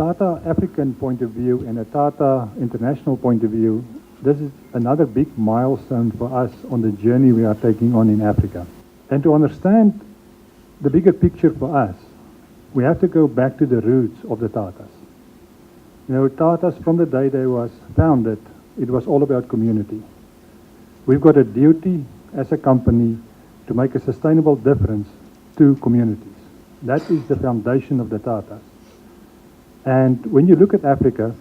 Tata African point of view and a Tata International point of view, this is another big milestone for us on the journey we are taking on in Africa. And to understand the bigger picture for us, we have to go back to the roots of the Tatas. You know, Tatas, from the day they was founded, it was all about community. We've got a duty as a company to make a sustainable difference to communities. That is the foundation of the Tatas. And when you look at Africa,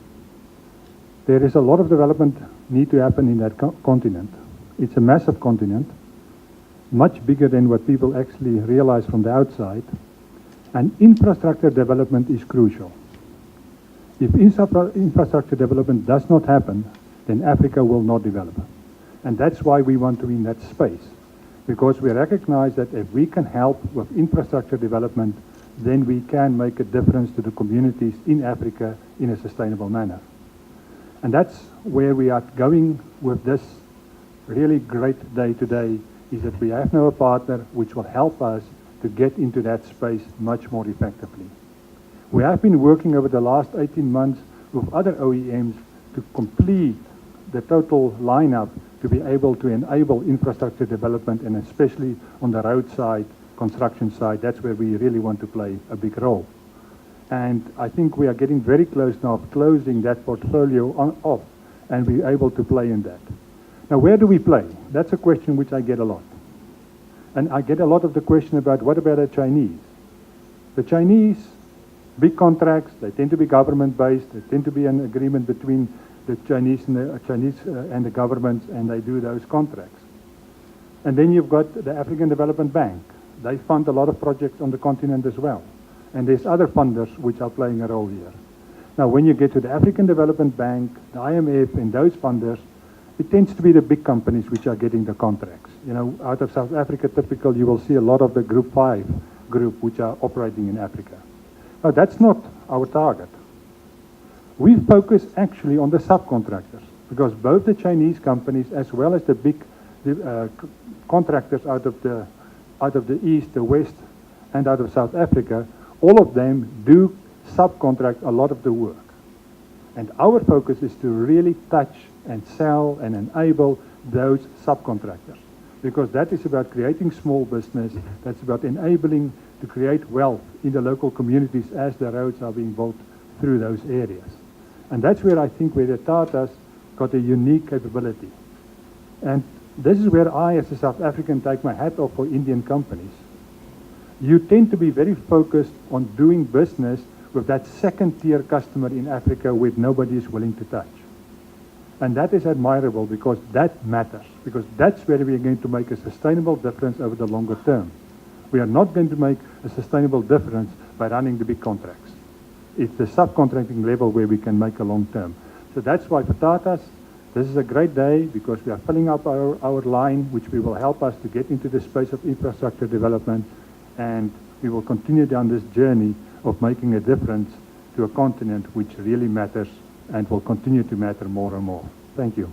there is a lot of development need to happen in that continent. It's a massive continent, much bigger than what people actually realize from the outside. And infrastructure development is crucial. If infrastructure development does not happen, then Africa will not develop. And that's why we want to be in that space. Because we recognize that if we can help with infrastructure development, then we can make a difference to the communities in Africa in a sustainable manner. And that's where we are going with this really great day today, is that we have now a partner which will help us to get into that space much more effectively. We have been working over the last 18 months with other OEMs to complete the total lineup to be able to enable infrastructure development, and especially on the roadside, construction side, that's where we really want to play a big role. And I think we are getting very close now of closing that portfolio off, and we're able to play in that. Now, where do we play? That's a question which I get a lot. And I get a lot of the question about, what about the Chinese? The Chinese, big contracts, they tend to be government-based, they tend to be an agreement between the Chinese and the governments, and they do those contracts. And then you've got the African Development Bank. They fund a lot of projects on the continent as well. And there's other funders which are playing a role here. Now, when you get to the African Development Bank, the IMF, and those funders, it tends to be the big companies which are getting the contracts. You know, out of South Africa, typically, you will see a lot of the Group 5 group which are operating in Africa. Now, that's not our target. We focus actually on the subcontractors, because both the Chinese companies as well as the big contractors out of the East, the West, and out of South Africa, all of them do subcontract a lot of the work. And our focus is to really touch and sell and enable those subcontractors, because that is about creating small business, that's about enabling to create wealth in the local communities as the roads are being built through those areas. And that's where I think where the Tatas got a unique capability. And this is where I, as a South African, take my hat off for Indian companies. You tend to be very focused on doing business with that second-tier customer in Africa where nobody is willing to touch. And that is admirable, because that matters, because that's where we are going to make a sustainable difference over the longer term. We are not going to make a sustainable difference by running the big contracts. It's the subcontracting level where we can make a long term. So that's why for Tatas, this is a great day, because we are filling up our line, which will help us to get into the space of infrastructure development, and we will continue down this journey of making a difference to a continent which really matters and will continue to matter more and more. Thank you.